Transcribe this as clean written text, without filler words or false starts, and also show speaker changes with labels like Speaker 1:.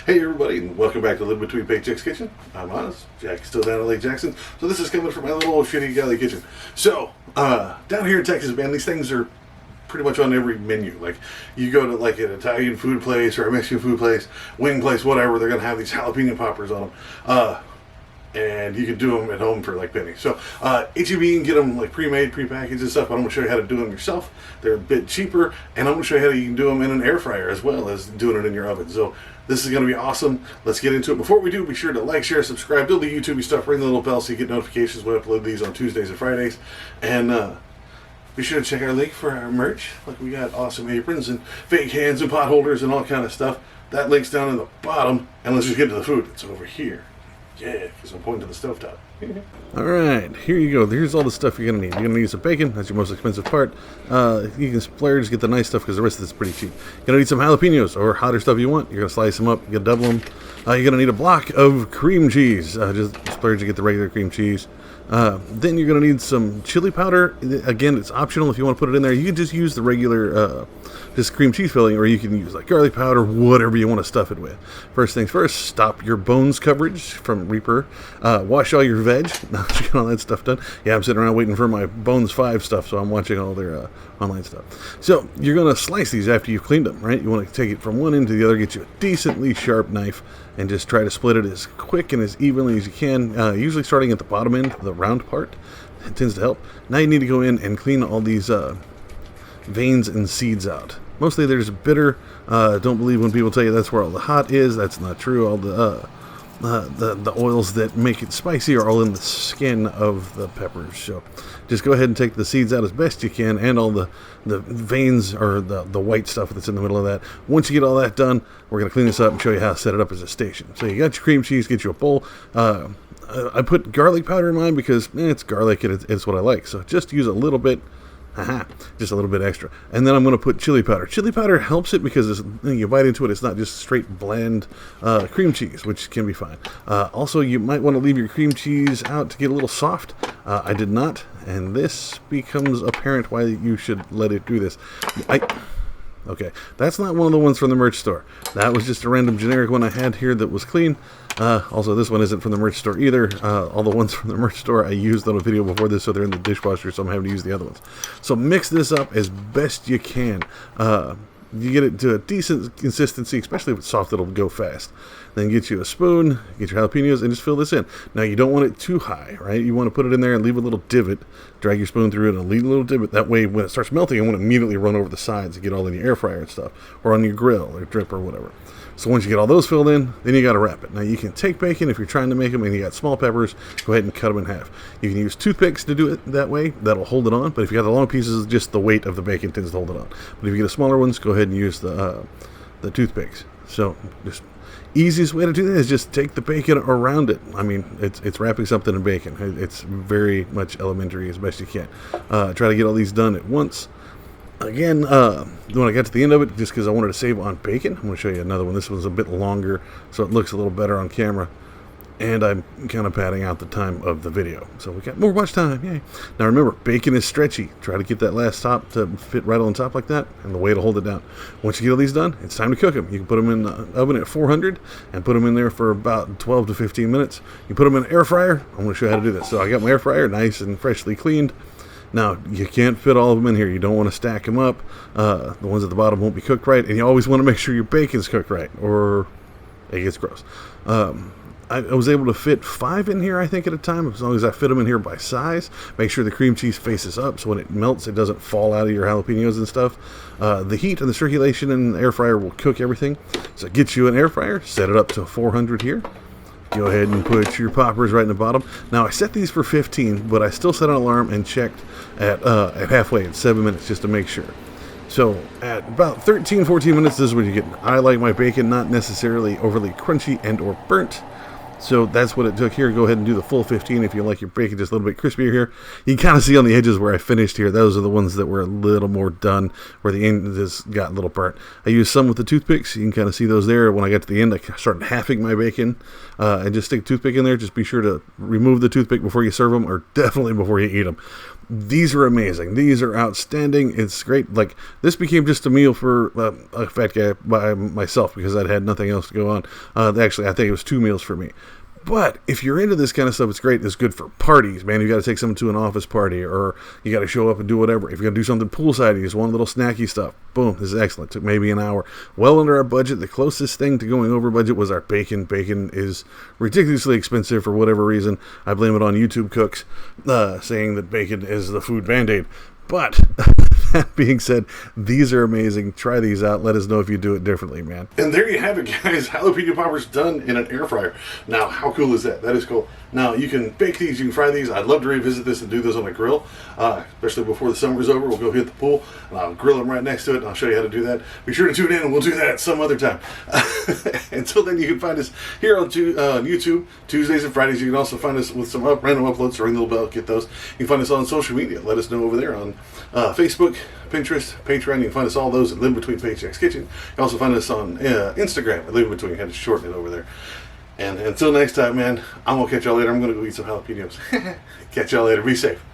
Speaker 1: Hey everybody, and welcome back to Live Between Paychecks Kitchen. I'm Oz. Jack's still down at Lake Jackson. So this is coming from my little shitty galley kitchen. So, down here in Texas, man, these things are pretty much on every menu. Like, you go to like an Italian food place or a Mexican food place, wing place, whatever, they're going to have these jalapeno poppers on them. And you can do them at home for like pennies. So HEB, you can get them like pre-made, pre-packaged and stuff. I'm going to show you how to do them yourself. They're a bit cheaper, and I'm going to show you how you can do them in an air fryer as well as doing it in your oven. So this is going to be awesome. Let's get into it. Before we do, be sure to like, share, subscribe, do the YouTube stuff, ring the little bell so you get notifications when I upload these on Tuesdays and Fridays. And be sure to check our link for our merch. Like, we got awesome aprons and fake hands and pot holders and all kind of stuff. That link's down in the bottom. And let's just get to the food. It's over here. Yeah, because I'm pointing to the stovetop.
Speaker 2: Alright, here you go. Here's all the stuff you're going to need. You're going to need some bacon. That's your most expensive part. You can splurge, get the nice stuff because the rest of it's pretty cheap. You're going to need some jalapenos or hotter stuff you want. You're going to slice them up. You're going to double them. You're going to need a block of cream cheese. Just splurge to get the regular cream cheese. Then you're going to need some chili powder. Again, it's optional if you want to put it in there. You can just use the regular just cream cheese filling, or you can use like garlic powder, whatever you want to stuff it with. First things first, stop your bones coverage from Reaper. Wash all your veg. Now that you get all that stuff done. Yeah, I'm sitting around waiting for my Bones 5 stuff, so I'm watching all their online stuff. So you're going to slice these after you've cleaned them, right? You want to take it from one end to the other, get you a decently sharp knife, and just try to split it as quick and as evenly as you can, usually starting at the bottom end, the round part. It tends to help. Now you need to go in and clean all these veins and seeds out. Mostly there's bitter. Don't believe when people tell you that's where all the hot is. That's not true. All the oils that make it spicy are all in the skin of the peppers. So just go ahead and take the seeds out as best you can, and all the veins or the white stuff that's in the middle of that. Once you get all that done, we're going to clean this up and show you how to set it up as a station. So you got your cream cheese, get you a bowl. I put garlic powder in mine because it's garlic and it's what I like. So just use a little bit. Just a little bit extra. And then I'm going to put chili powder. Chili powder helps it because you bite into it, it's not just straight bland cream cheese, which can be fine. Also, you might want to leave your cream cheese out to get a little soft. I did not, and this becomes apparent why you should let it do this. Okay, that's not one of the ones from the merch store. That was just a random generic one I had here that was clean. Also, this one isn't from the merch store either. All the ones from the merch store I used on a video before this, so they're in the dishwasher, so I'm having to use the other ones. So mix this up as best you can. You get it to a decent consistency, especially if it's soft, it'll go fast. Then get you a spoon, get your jalapenos, and just fill this in. Now, you don't want it too high, right? You want to put it in there and leave a little divot. Drag your spoon through it and leave a little divot. That way, when it starts melting, it won't immediately run over the sides and get all in your air fryer and stuff, or on your grill or drip or whatever. So once you get all those filled in, then you got to wrap it. Now, you can take bacon if you're trying to make them and you got small peppers, go ahead and cut them in half. You can use toothpicks to do it that way. That'll hold it on. But if you got the long pieces, just the weight of the bacon tends to hold it on. But if you get the smaller ones, go ahead and use the toothpicks. So just easiest way to do that is just take the bacon around it. I mean, it's wrapping something in bacon. It's very much elementary as best you can. Try to get all these done at once. Again, when I got to the end of it, just because I wanted to save on bacon, I'm going to show you another one. This one's a bit longer, so it looks a little better on camera. And I'm kind of padding out the time of the video. So we got more watch time, yay. Now remember, bacon is stretchy. Try to get that last top to fit right on top like that, and the way to hold it down. Once you get all these done, it's time to cook them. You can put them in the oven at 400 and put them in there for about 12 to 15 minutes. You put them in an air fryer. I'm going to show you how to do this. So I got my air fryer nice and freshly cleaned. Now, you can't fit all of them in here. You don't want to stack them up. The ones at the bottom won't be cooked right, and you always want to make sure your bacon's cooked right, or it gets gross. I was able to fit 5 in here, I think, at a time, as long as I fit them in here by size. Make sure the cream cheese faces up, so when it melts, it doesn't fall out of your jalapenos and stuff. The heat and the circulation in the air fryer will cook everything. So get you an air fryer, set it up to 400 here. Go ahead and put your poppers right in the bottom. Now, I set these for 15, but I still set an alarm and checked at halfway, at 7 minutes, just to make sure. So at about 13-14 minutes, this is what you get. I like my bacon not necessarily overly crunchy and or burnt. So that's what it took here. Go ahead and do the full 15 if you like your bacon just a little bit crispier here. You can kind of see on the edges where I finished here. Those are the ones that were a little more done, where the end just got a little burnt. I used some with the toothpicks. You can kind of see those there. When I got to the end, I started halving my bacon and just stick a toothpick in there. Just be sure to remove the toothpick before you serve them, or definitely before you eat them. These are amazing. These are outstanding. It's great. Like, this became just a meal for a fat guy by myself because I'd had nothing else to go on. Actually, I think it was 2 meals for me. But if you're into this kind of stuff, it's great. It's good for parties, man. You got to take someone to an office party, or you got to show up and do whatever. If you're going to do something poolside, you just want a little snacky stuff. Boom, this is excellent. Took maybe an hour. Well under our budget. The closest thing to going over budget was our bacon. Bacon is ridiculously expensive for whatever reason. I blame it on YouTube cooks saying that bacon is the food Band-Aid. But that being said, these are amazing. Try these out. Let us know if you do it differently, man.
Speaker 1: And there you have it, guys. Jalapeno poppers done in an air fryer. Now, how cool is that? That is cool. Now, you can bake these, you can fry these. I'd love to revisit this and do this on a grill, especially before the summer's over. We'll go hit the pool, and I'll grill them right next to it, and I'll show you how to do that. Be sure to tune in, and we'll do that some other time. Until then, you can find us here on YouTube, Tuesdays and Fridays. You can also find us with some random uploads, so ring the little bell, get those. You can find us on social media. Let us know over there on Facebook, Pinterest, Patreon. You can find us all those at Live Between Paychecks Kitchen. You can also find us on Instagram at Live Between. I had to shorten it over there. And until next time, man, I'm going to catch y'all later. I'm going to go eat some jalapenos. Catch y'all later. Be safe.